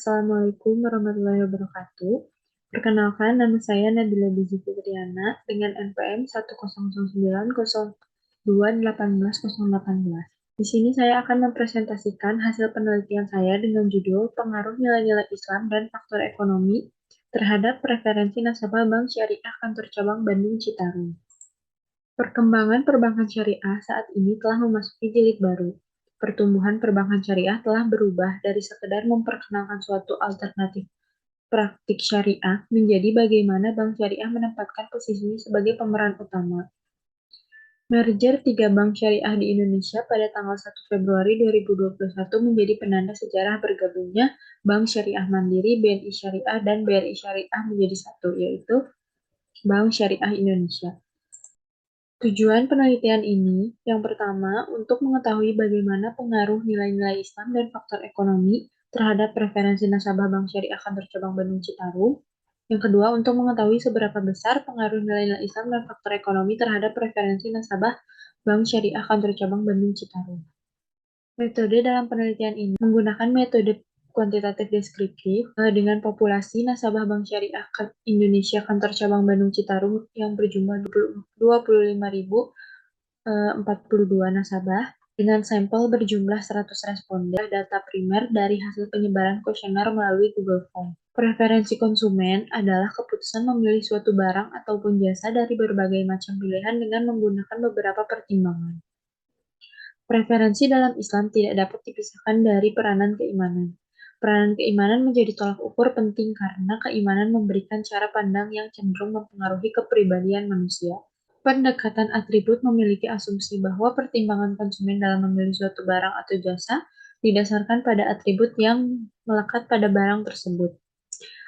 Assalamualaikum warahmatullahi wabarakatuh. Perkenalkan, nama saya Nabila Bizi Fitriana dengan NPM 1009002180018. Di sini saya akan mempresentasikan hasil penelitian saya dengan judul Pengaruh Nilai-nilai Islam dan Faktor Ekonomi terhadap Preferensi Nasabah Bank Syariah Kantor Cabang Bandung Citarum. Perkembangan perbankan syariah saat ini telah memasuki jilid baru. Pertumbuhan perbankan syariah telah berubah dari sekedar memperkenalkan suatu alternatif praktik syariah menjadi bagaimana bank syariah menempatkan posisinya sebagai pemeran utama. Merger tiga bank syariah di Indonesia pada tanggal 1 Februari 2021 menjadi penanda sejarah bergabungnya Bank Syariah Mandiri, BNI Syariah, dan BRI Syariah menjadi satu, yaitu Bank Syariah Indonesia. Tujuan penelitian ini, yang pertama, untuk mengetahui bagaimana pengaruh nilai-nilai Islam dan faktor ekonomi terhadap preferensi nasabah Bank Syariah Kantor Cabang Bandung Citarum. Yang kedua, untuk mengetahui seberapa besar pengaruh nilai-nilai Islam dan faktor ekonomi terhadap preferensi nasabah Bank Syariah Kantor Cabang Bandung Citarum. Metode dalam penelitian ini menggunakan metode kuantitatif deskriptif dengan populasi nasabah Bank Syariah Indonesia Kantor Cabang Bandung Citarum yang berjumlah 25.042 nasabah dengan sampel berjumlah 100 responden data primer dari hasil penyebaran kuesioner melalui Google Form. Preferensi konsumen adalah keputusan memilih suatu barang ataupun jasa dari berbagai macam pilihan dengan menggunakan beberapa pertimbangan. Preferensi dalam Islam tidak dapat dipisahkan dari peranan keimanan. Peranan keimanan menjadi tolak ukur penting karena keimanan memberikan cara pandang yang cenderung mempengaruhi kepribadian manusia. Pendekatan atribut memiliki asumsi bahwa pertimbangan konsumen dalam memilih suatu barang atau jasa didasarkan pada atribut yang melekat pada barang tersebut.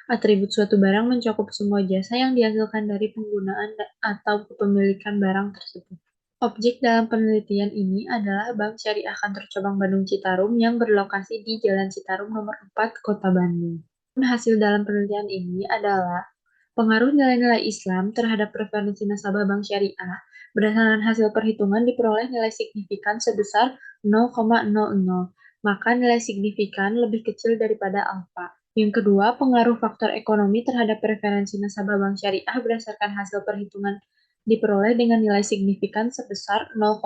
Atribut suatu barang mencakup semua jasa yang dihasilkan dari penggunaan atau kepemilikan barang tersebut. Objek dalam penelitian ini adalah Bank Syariah Kantor Cabang Bandung Citarum yang berlokasi di Jalan Citarum nomor 4, Kota Bandung. Hasil dalam penelitian ini adalah pengaruh nilai-nilai Islam terhadap preferensi nasabah bank syariah berdasarkan hasil perhitungan diperoleh nilai signifikan sebesar 0,00, maka nilai signifikan lebih kecil daripada alfa. Yang kedua, pengaruh faktor ekonomi terhadap preferensi nasabah bank syariah berdasarkan hasil perhitungan diperoleh dengan nilai signifikan sebesar 0,00,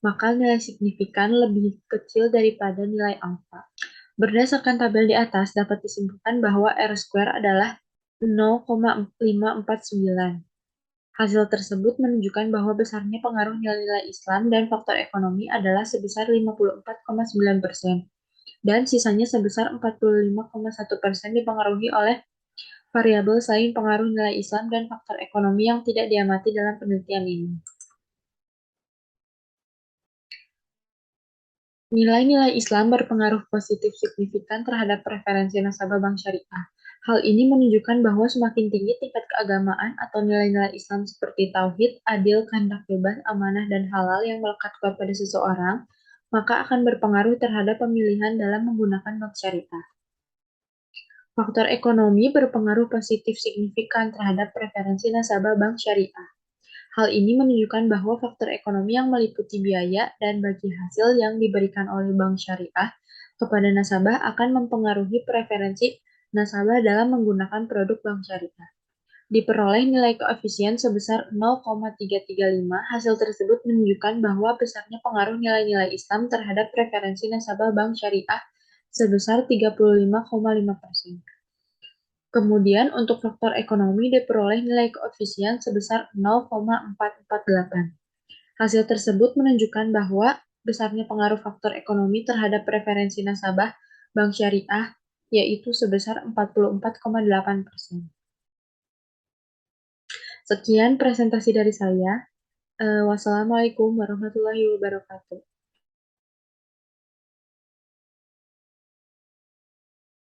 maka nilai signifikan lebih kecil daripada nilai alfa. Berdasarkan tabel di atas, dapat disimpulkan bahwa R-square adalah 0,549. Hasil tersebut menunjukkan bahwa besarnya pengaruh nilai-nilai Islam dan faktor ekonomi adalah sebesar 54,9%, dan sisanya sebesar 45,1% dipengaruhi oleh variabel selain pengaruh nilai Islam dan faktor ekonomi yang tidak diamati dalam penelitian ini. Nilai-nilai Islam berpengaruh positif signifikan terhadap preferensi nasabah bank syariah. Hal ini menunjukkan bahwa semakin tinggi tingkat keagamaan atau nilai-nilai Islam seperti tauhid, adil, kehendak bebas, amanah, dan halal yang melekat kuat pada seseorang, maka akan berpengaruh terhadap pemilihan dalam menggunakan bank syariah. Faktor ekonomi berpengaruh positif signifikan terhadap preferensi nasabah bank syariah. Hal ini menunjukkan bahwa faktor ekonomi yang meliputi biaya dan bagi hasil yang diberikan oleh bank syariah kepada nasabah akan mempengaruhi preferensi nasabah dalam menggunakan produk bank syariah. Diperoleh nilai koefisien sebesar 0,335, hasil tersebut menunjukkan bahwa besarnya pengaruh nilai-nilai Islam terhadap preferensi nasabah bank syariah sebesar 35,5%. Kemudian untuk faktor ekonomi diperoleh nilai koefisien sebesar 0,448. Hasil tersebut menunjukkan bahwa besarnya pengaruh faktor ekonomi terhadap preferensi nasabah bank syariah yaitu sebesar 44,8%. Sekian presentasi dari saya. Wassalamualaikum warahmatullahi wabarakatuh.